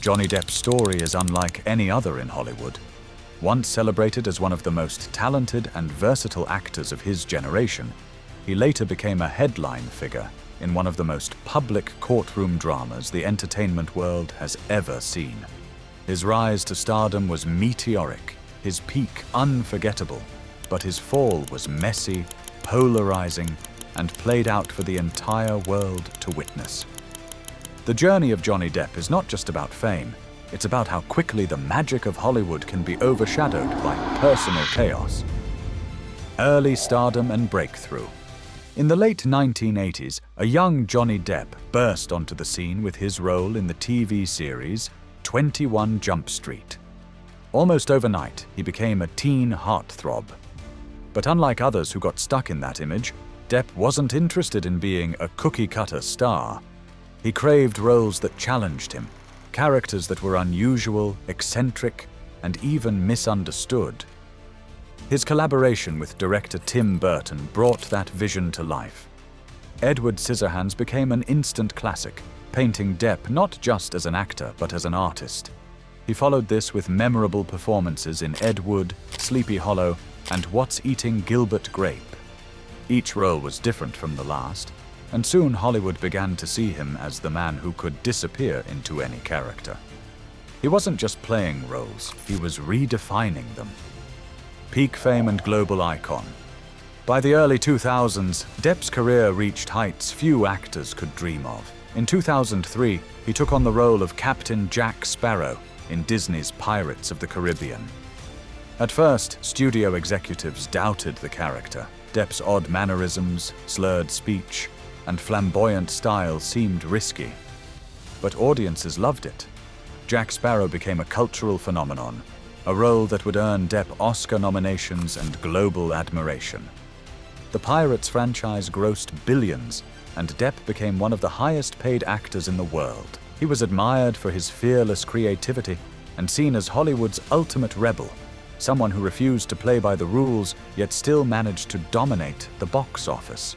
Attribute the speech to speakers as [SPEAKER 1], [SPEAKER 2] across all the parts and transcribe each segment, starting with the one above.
[SPEAKER 1] Johnny Depp's story is unlike any other in Hollywood. Once celebrated as one of the most talented and versatile actors of his generation, he later became a headline figure in one of the most public courtroom dramas the entertainment world has ever seen. His rise to stardom was meteoric, his peak unforgettable, but his fall was messy, polarizing, and played out for the entire world to witness. The journey of Johnny Depp is not just about fame, it's about how quickly the magic of Hollywood can be overshadowed by personal chaos. Early stardom and breakthrough. In the late 1980s, a young Johnny Depp burst onto the scene with his role in the TV series 21 Jump Street. Almost overnight, he became a teen heartthrob. But unlike others who got stuck in that image, Depp wasn't interested in being a cookie-cutter star. He craved roles that challenged him, characters that were unusual, eccentric, and even misunderstood. His collaboration with director Tim Burton brought that vision to life. Edward Scissorhands became an instant classic, painting Depp not just as an actor but as an artist. He followed this with memorable performances in Ed Wood, Sleepy Hollow, and What's Eating Gilbert Grape. Each role was different from the last, and soon Hollywood began to see him as the man who could disappear into any character. He wasn't just playing roles, he was redefining them. Peak fame and global icon. By the early 2000s, Depp's career reached heights few actors could dream of. In 2003, he took on the role of Captain Jack Sparrow in Disney's Pirates of the Caribbean. At first, studio executives doubted the character. Depp's odd mannerisms, slurred speech, and flamboyant style seemed risky. But audiences loved it. Jack Sparrow became a cultural phenomenon, a role that would earn Depp Oscar nominations and global admiration. The Pirates franchise grossed billions, and Depp became one of the highest-paid actors in the world. He was admired for his fearless creativity and seen as Hollywood's ultimate rebel, someone who refused to play by the rules yet still managed to dominate the box office.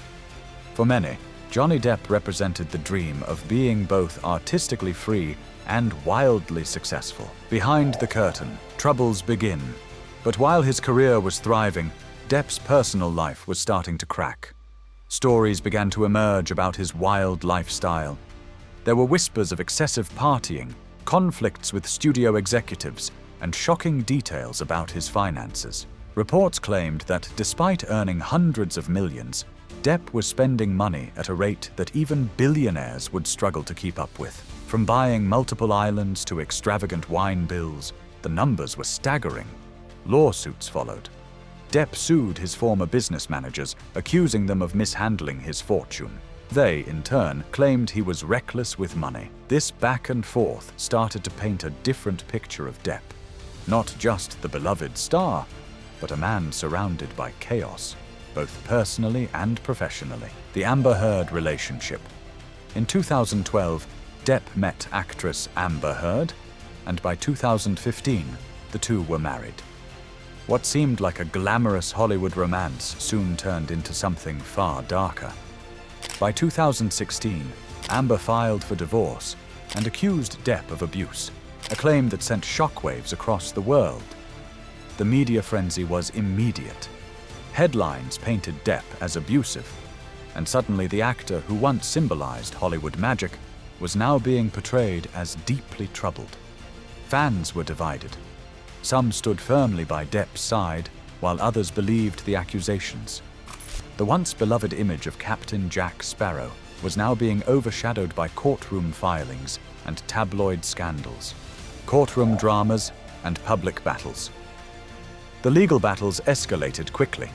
[SPEAKER 1] For many, Johnny Depp represented the dream of being both artistically free and wildly successful. Behind the curtain, troubles begin. But while his career was thriving, Depp's personal life was starting to crack. Stories began to emerge about his wild lifestyle. There were whispers of excessive partying, conflicts with studio executives, and shocking details about his finances. Reports claimed that despite earning hundreds of millions, Depp was spending money at a rate that even billionaires would struggle to keep up with. From buying multiple islands to extravagant wine bills, the numbers were staggering. Lawsuits followed. Depp sued his former business managers, accusing them of mishandling his fortune. They, in turn, claimed he was reckless with money. This back and forth started to paint a different picture of Depp. Not just the beloved star, but a man surrounded by chaos, both personally and professionally. The Amber Heard relationship. In 2012, Depp met actress Amber Heard, and by 2015, the two were married. What seemed like a glamorous Hollywood romance soon turned into something far darker. By 2016, Amber filed for divorce and accused Depp of abuse, a claim that sent shockwaves across the world. The media frenzy was immediate. Headlines painted Depp as abusive, and suddenly the actor who once symbolized Hollywood magic was now being portrayed as deeply troubled. Fans were divided. Some stood firmly by Depp's side, while others believed the accusations. The once beloved image of Captain Jack Sparrow was now being overshadowed by courtroom filings and tabloid scandals, courtroom dramas, and public battles. The legal battles escalated quickly.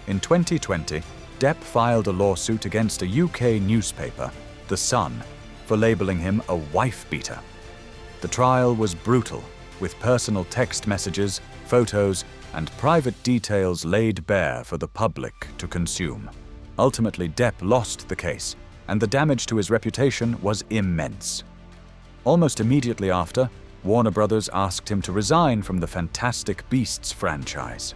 [SPEAKER 1] In 2020, Depp filed a lawsuit against a UK newspaper, The Sun, for labeling him a wife-beater. The trial was brutal, with personal text messages, photos, and private details laid bare for the public to consume. Ultimately, Depp lost the case, and the damage to his reputation was immense. Almost immediately after, Warner Brothers asked him to resign from the Fantastic Beasts franchise.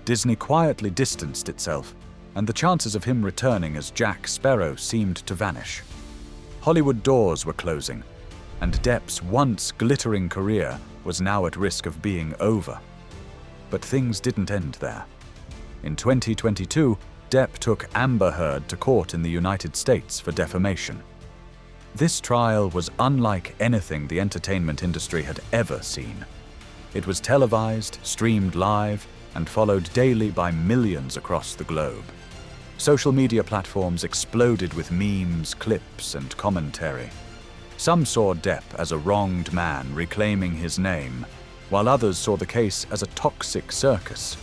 [SPEAKER 1] Disney quietly distanced itself, and the chances of him returning as Jack Sparrow seemed to vanish. Hollywood doors were closing, and Depp's once glittering career was now at risk of being over. But things didn't end there. In 2022, Depp took Amber Heard to court in the United States for defamation. This trial was unlike anything the entertainment industry had ever seen. It was televised, streamed live, and followed daily by millions across the globe. Social media platforms exploded with memes, clips, and commentary. Some saw Depp as a wronged man reclaiming his name, while others saw the case as a toxic circus.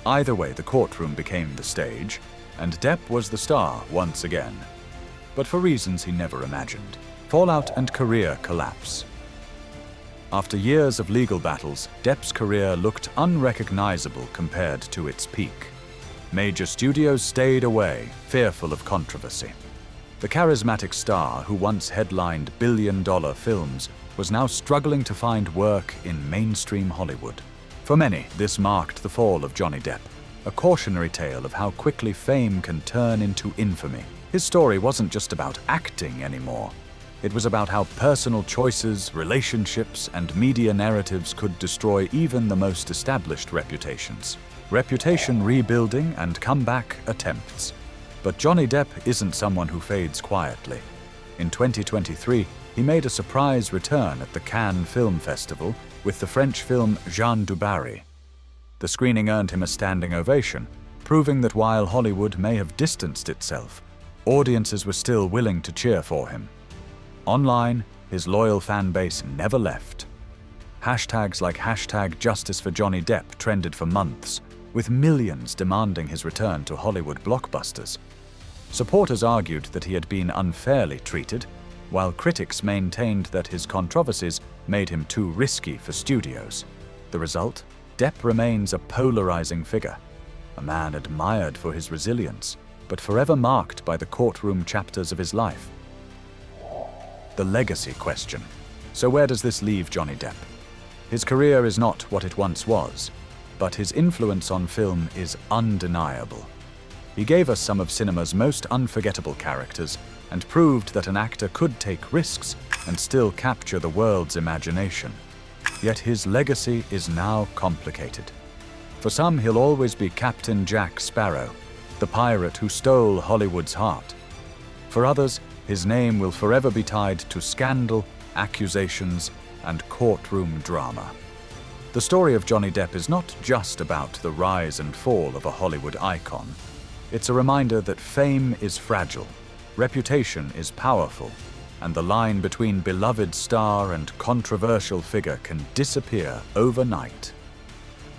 [SPEAKER 1] Either way, the courtroom became the stage, and Depp was the star once again. But for reasons he never imagined. Fallout and career collapse. After years of legal battles, Depp's career looked unrecognizable compared to its peak. Major studios stayed away, fearful of controversy. The charismatic star who once headlined billion-dollar films was now struggling to find work in mainstream Hollywood. For many, this marked the fall of Johnny Depp, a cautionary tale of how quickly fame can turn into infamy. His story wasn't just about acting anymore. It was about how personal choices, relationships, and media narratives could destroy even the most established reputations. Reputation rebuilding and comeback attempts. But Johnny Depp isn't someone who fades quietly. In 2023, he made a surprise return at the Cannes Film Festival with the French film Jeanne du Barry. The screening earned him a standing ovation, proving that while Hollywood may have distanced itself, audiences were still willing to cheer for him. Online, his loyal fan base never left. Hashtags like #JusticeForJohnnyDepp trended for months, with millions demanding his return to Hollywood blockbusters. Supporters argued that he had been unfairly treated, while critics maintained that his controversies made him too risky for studios. The result? Depp remains a polarizing figure, a man admired for his resilience, but forever marked by the courtroom chapters of his life. The legacy question. So where does this leave Johnny Depp? His career is not what it once was, but his influence on film is undeniable. He gave us some of cinema's most unforgettable characters and proved that an actor could take risks and still capture the world's imagination. Yet his legacy is now complicated. For some, he'll always be Captain Jack Sparrow, the pirate who stole Hollywood's heart. For others, his name will forever be tied to scandal, accusations, and courtroom drama. The story of Johnny Depp is not just about the rise and fall of a Hollywood icon. It's a reminder that fame is fragile, reputation is powerful, and the line between beloved star and controversial figure can disappear overnight.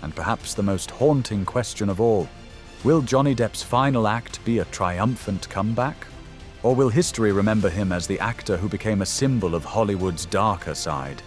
[SPEAKER 1] And perhaps the most haunting question of all, will Johnny Depp's final act be a triumphant comeback? Or will history remember him as the actor who became a symbol of Hollywood's darker side?